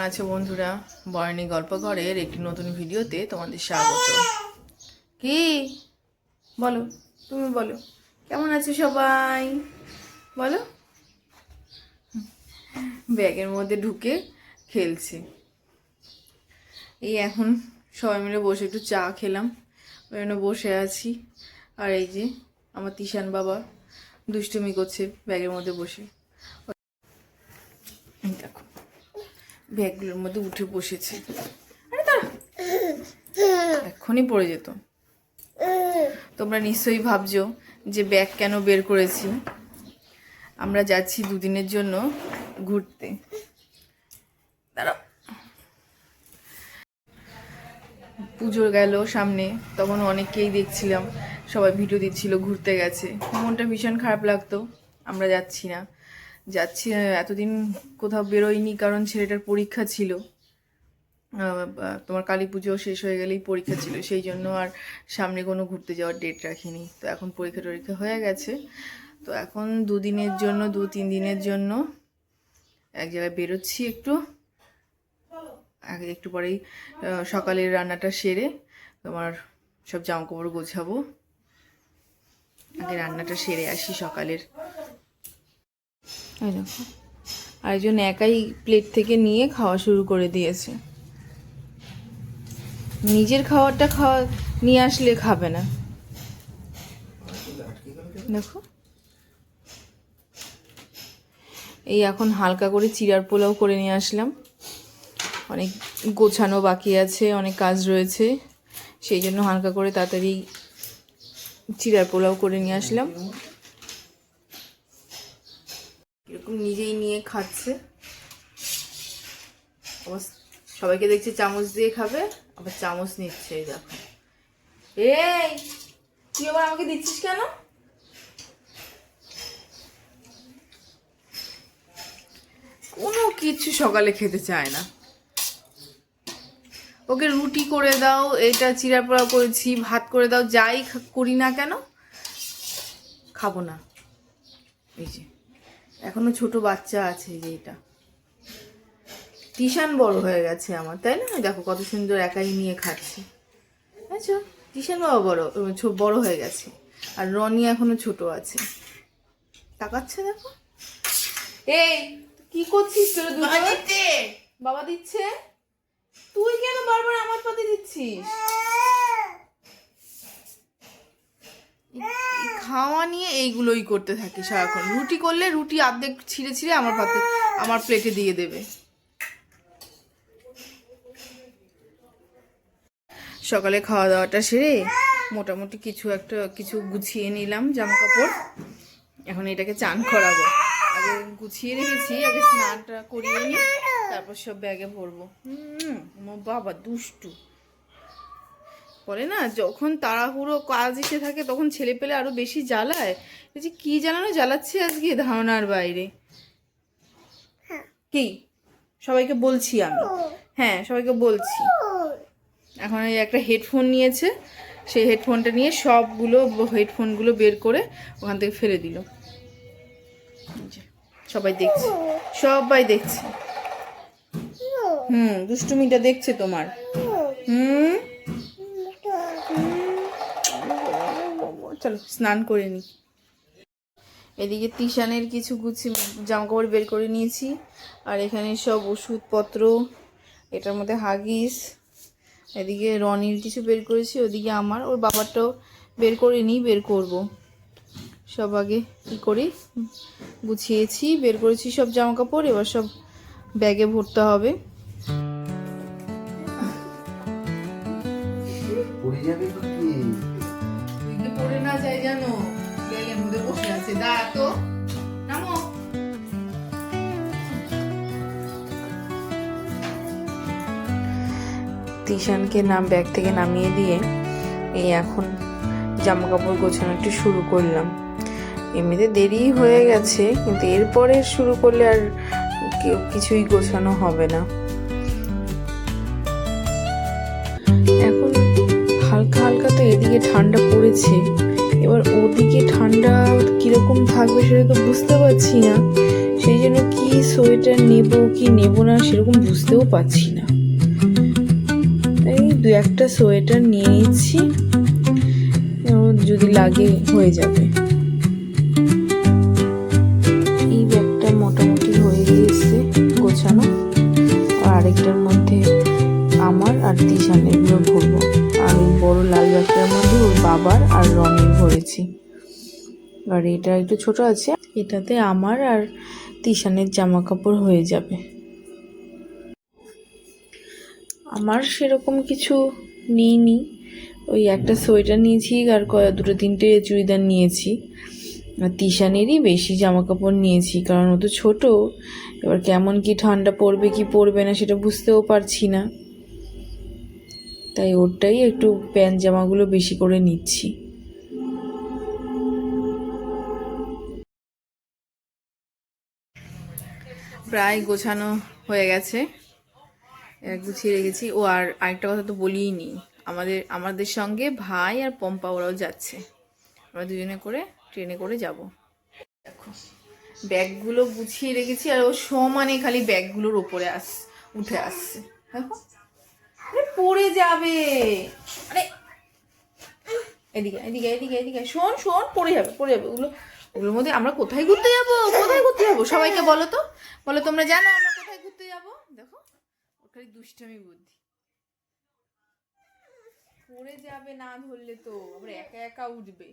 আছো বন্ধুরা? বর্ণী গল্প ঘরের একটি নতুন ভিডিওতে তোমাদের স্বাগত। কি বলো, তুমি বলো কেমন আছো সবাই? বলো। ব্যাগের মধ্যে ঢুকে খেলছে। এই এখন সবাই মিলে বসে একটু চা খেলাম, ওই জন্য বসে আছি। আর এই যে আমার তিশান বাবা দুষ্টুমি করছে ব্যাগের মধ্যে বসে। দেখো ব্যাগগুলোর মধ্যে উঠে বসেছে। আরে তারা এক্ষুনি পড়ে যেত। তোমরা নিশ্চয়ই ভাবছো যে ব্যাগ কেন বের করেছি। আমরা যাচ্ছি দুদিনের জন্য ঘুরতে। দাঁড়াও, পুজো গেল সামনে, তখন অনেককেই দেখছিলাম সবাই ভিডিও দিচ্ছিল ঘুরতে গেছে। মনটা ভীষণ খারাপ লাগতো। আমরা যাচ্ছি না, এতদিন কোথাও বেরোয়নি, কারণ ছেলেটার পরীক্ষা ছিল। তোমার কালী পুজো শেষ হয়ে গেলেই পরীক্ষা ছিল, সেই জন্য আর সামনে কোনো ঘুরতে যাওয়ার ডেট রাখিনি। তো এখন পরীক্ষা হয়ে গেছে, তো এখন 2-3 দিনের জন্য এক জায়গায় বেরোচ্ছি। একটু পরেই সকালের রান্নাটা সেরে তোমার সব জামা কাপড় গোছাবো। আগে রান্নাটা সেরে আসি সকালের। দেখো আরেকজন একাই প্লেট থেকে নিয়ে খাওয়া শুরু করে দিয়েছে। নিজের খাওয়াটা নিয়ে আসলে খাবে না। দেখো এই এখন হালকা করে চিড়ার পোলাও করে নিয়ে আসলাম। অনেক গোছানো বাকি আছে, অনেক কাজ রয়েছে, সেই জন্য হালকা করে তাড়াতাড়ি চিড়ার পোলাও করে নিয়ে আসলাম। এরকম নিজেই নিয়ে খাচ্ছে। সবাইকে দেখছি চামচ দিয়ে খাবে, আবার চামচ নিচ্ছে। এই দেখো, এই তুই আবার আমাকে দিচ্ছিস কেন? কোনো কিছু সকালে খেতে চায় না। ওকে রুটি করে দাও, এটা চিড়া পোড়া করেছি, ভাত করে দাও, যাই করি না কেন খাবো না। এই যে এখনো ছোট বাচ্চা আছে, এই যে এটা তিশান বড় হয়ে গেছে আমার, তাই না? দেখো কত সুন্দর একাই নিয়ে খাচ্ছে। আচ্ছা, তিশান বাবা বড় হয়ে গেছে, আর রনি এখনো ছোট আছে। তাকাচ্ছে দেখো। এই কি করছিস তোরা দুটো? বাবা দিচ্ছে, তুই কেন বারবার আমার পাতে দিচ্ছিস? খাওয়া নিয়ে এইগুলোই করতে থাকে সারাক্ষণ। রুটি করলে রুটি অর্ধেক ছিঁড়ে ছিঁড়ে আমার প্লেটে দিয়ে দেবে। সকালে খাওয়া দাওয়াটা সেরে মোটামুটি কিছু গুছিয়ে নিলাম জামা কাপড়। এখন এটাকে চান করাবো। আগে গুছিয়ে রেখেছি, আগে স্নানটা করিয়ে নিই, তারপর সব ব্যাগে ভরবো। বাবা দুষ্টু বলে না, যখন তাড়াহুড়ো কাজ এসে থাকে তখন ছেলে পেলে আরো বেশি জ্বালায়। যে কি জ্বালাচ্ছে আজকে ধারণার বাইরে। কি সবাইকে বলছি আমি? হ্যাঁ, সবাইকে বলছি। এখন এই একটা হেডফোন নিয়েছে, সেই হেডফোনটা নিয়ে হেডফোনগুলো বের করে ওখান থেকে ফেলে দিল। সবাই দেখছে। দুষ্টুমিটা দেখছে তোমার। চলো স্নান করে নি। এদিকে তিশানের কিছু জামা কাপড় বের করে নিয়েছি, আর এখানে সব ওষুধপত্র, এটার মধ্যে হাগিস। এদিকে রনির কিছু বের করেছি, ওদিকে ওর বাবারটাও বের করব। সব আগে কি করি গুছিয়েছি, বের করেছি সব জামা কাপড়, এবার সব ব্যাগে ভরতে হবে। পড়ে না যায় জানো, ব্যাগের মধ্যে বসে আছে। দাঁড়া তো, নামো। তিশানকে ব্যাগ থেকে নামিয়ে দিয়ে এই এখন জামা কাপড় গোছানো একটু শুরু করলাম। এমনিতে দেরি হয়ে গেছে, কিন্তু এরপরে শুরু করলে আর কিছুই গোছানো হবে না। এখন হালকা হালকা তো এদিকে ঠান্ডা পড়েছে, এবার ওদিকে ঠান্ডা কিরকম থাকবে সেটা তো বুঝতে পারছি না। সেই জন্য কি সোয়েটার নেব কি নেব না সেরকম বুঝতেও পারছি না, তাই 2-1টা সোয়েটার নিয়ে নিচ্ছি, যদি লাগে হয়ে যাবে। এই ব্যাগটা মোটামুটি হয়ে গিয়েছে গোছানো, আর আরেকটার মধ্যে আমার আর তিশানের ভরবো, আর ওই বড় লাল ব্যাগটার মধ্যে ওর বাবার আর রনির ভরেছি। আর এটা একটু ছোট আছে, এটাতে আমার আর তিশানের জামা কাপড় হয়ে যাবে। আমার সেরকম কিছু নিইনি, ওই একটা সোয়েটার নিয়েছি আর 2-3টে চুড়িদার নিয়েছি। আর তিশানেরই বেশি জামা কাপড় নিয়েছি, কারণ ও তো ছোট, এবার কেমন কি ঠান্ডা পড়বে কি পড়বে না সেটা বুঝতেও পারছি না, তাই ওরটাই একটু প্যান্ট জামাগুলো বেশি করে নিচ্ছি। প্রায় গোছানো হয়ে গেছে, গুছিয়ে রেখেছি। ও আর আরেকটা কথা তো বলিই নি, আমাদের সঙ্গে ভাই আর পম্পা ওরাও যাচ্ছে, আমরা দুজনে করে ট্রেনে করে যাব। দেখো ব্যাগগুলো গুছিয়ে রেখেছি, আর ও সমানে খালি ব্যাগগুলোর ওপরে উঠে আসছে। দেখো পড়ে যাবে, আরে এদিকে এদিকে এদিকে এদিকে, শোন শোন, পড়ে যাবে পড়ে যাবে। ওগুলোর মধ্যে আমরা কোথায় ঘুরতে যাবো, কোথায় ঘুরতে যাবো সবাইকে বলো তো, বলো তোমরা জানো আমরা কোথায় ঘুরতে যাবো? দেখো ওর খালি দুষ্টামি বুদ্ধি, পড়ে যাবে না ধরলে তো, আবার একা একা উঠবে।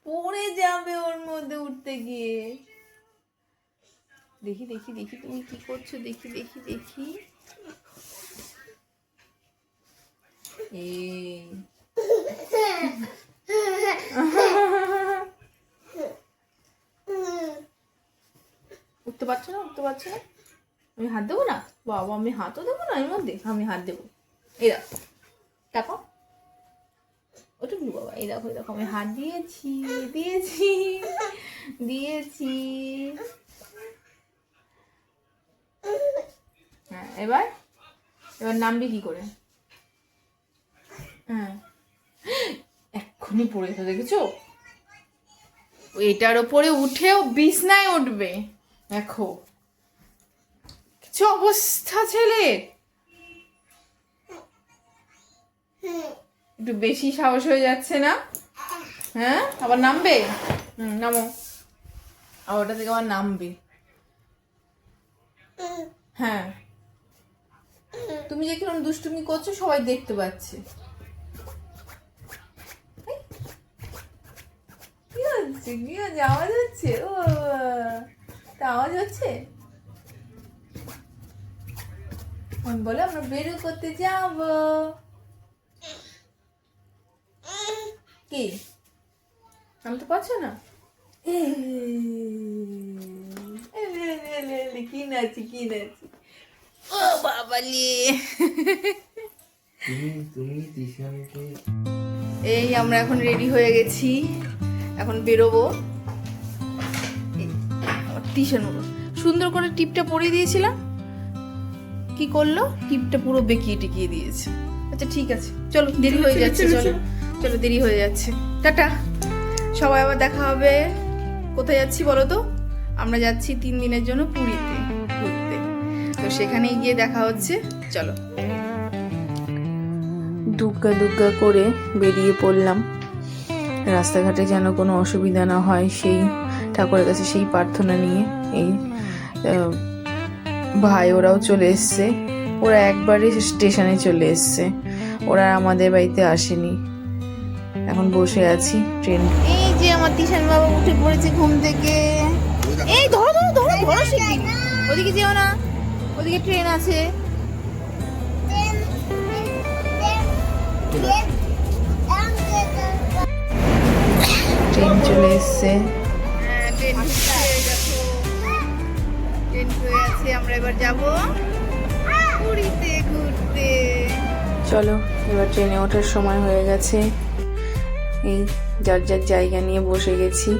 পড়ে যাবে ওর মধ্যে উঠতে গিয়ে। দেখি দেখি দেখি তুমি কি করছো, দেখি দেখি দেখি। উঠতে পারছো না, উঠতে পারছো না, আমি হাত দেবো না? বাবা আমি হাতও দেবো না, এর মধ্যে আমি হাত দেবো। এই দেখো দেখো ওটুকু বাবা, এই দেখো দেখো আমি হাত দিয়েছি দিয়েছি দিয়েছি। হ্যাঁ এবার নামবি কি করে? হ্যাঁ এক্ষুনি পড়ে যেত, দেখেছো? এটার ওপরে উঠেও বিছনায় উঠবে। দেখো কিছু অবস্থা ছেলের, একটু বেশি সাহস হয়ে যাচ্ছে না? হ্যাঁ আবার নামবে, নামো, আর ওটা থেকে আবার নামবে। হ্যাঁ তুমি যে কিরকম দুষ্টুমি করছো সবাই দেখতে পাচ্ছে। কি হচ্ছে কি হচ্ছে, আওয়াজ হচ্ছে? ও তা আওয়াজ হচ্ছে, বলে আমরা বেরো করতে যাবো। কি আমি তো পাচ্ছ না, কি নাচি কি নাচি, ও বাবালি। এই আমরা এখন রেডি হয়ে গেছি, এখন বেরোবো। টিউশন সুন্দর করে টিপটা পরিয়ে দিয়েছিলাম, কি করলো টিপটা পুরো বেঁকিয়ে টিকিয়ে দিয়েছে। আচ্ছা ঠিক আছে চলো, দেরি হয়ে যাচ্ছে, চলো চলো দেরি হয়ে যাচ্ছে, টাটা। সবাই আবার দেখা হবে। কোথায় যাচ্ছি বলো তো? আমরা যাচ্ছি 3 দিনের জন্য পুরীতে ঘুরতে, তো সেখানেই গিয়ে দেখা হচ্ছে, চলো। দুগ্গা দুগ্গা করে বেরিয়ে পড়লাম, রাস্তাঘাটে যেন কোনো অসুবিধা না হয় সেই ঠাকুরের কাছে সেই প্রার্থনা নিয়ে। এই ভাই ওরাও চলে এসছে, ওরা একবারে স্টেশনে চলে এসছে, ওরা আমাদের বাড়িতে আসেনি। এখন বসে আছি ট্রেন। এই যে আমার তিশান বাবা উঠে পড়েছে ঘুম থেকে। এই ধরো ধরো ধরো ধরো, শিগগির ওদিকে যেও না, ওদিকে ট্রেন আছে। ট্রেন চলে এসছে, ট্রেন হয়ে আছে, আমরা এবার যাবো পুরীতে ঘুরতে। চলো এবার ট্রেনে ওঠার সময় হয়ে গেছে, এই যার যার জায়গা নিয়ে বসে গেছি।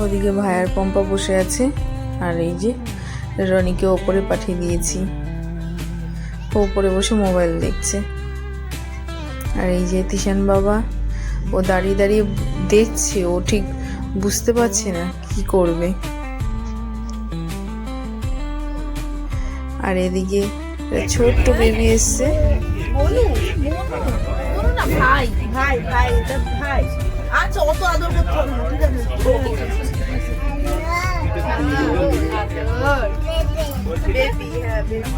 ওদিকে ভাইয়ার পম্পা বসে আছে, আর এই যে রনিকে ওপরে পাঠিয়ে দিয়েছি, ও ওপরে বসে মোবাইল দেখছে। আর এই যে তিশান বাবা, ও দাঁড়িয়ে দাঁড়িয়ে দেখছে, ও ঠিক বুঝতে পারছে না কি করবে। আর এদিকে ছোট্ট বেবি এসছে। ভাই ভাই ভাই এটা ভাই। আচ্ছা অত আদর করতে হবে না, ঠিক আছে? বেবি, হ্যাঁ বেবি।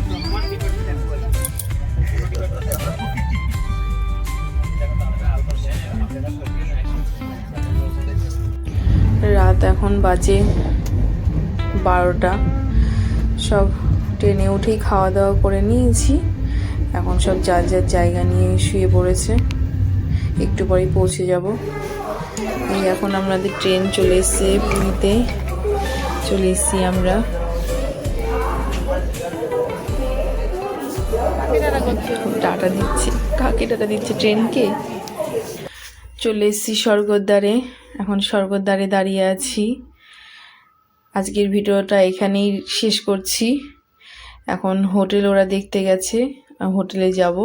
রাত এখন বাজে 12টা। সব ট্রেনে উঠেই খাওয়া দাওয়া করে নিয়েছি। এখন সব যার যার জায়গা নিয়ে শুয়ে পড়েছে। একটু পরেই পৌঁছে যাব। এই এখন আমাদের ট্রেন চলে এসছে, পুরীতে চলে এসছি আমরা। টাটা দিচ্ছে, কাকে টাটা দিচ্ছে? ট্রেনকে। চলে এসছি স্বর্গদ্বারে। এখন স্বর্গদ্বারে দাঁড়িয়ে আছি। আজকের ভিডিওটা এখানেই শেষ করছি। এখন হোটেল ওরা দেখতে গেছে, হোটেলে যাব।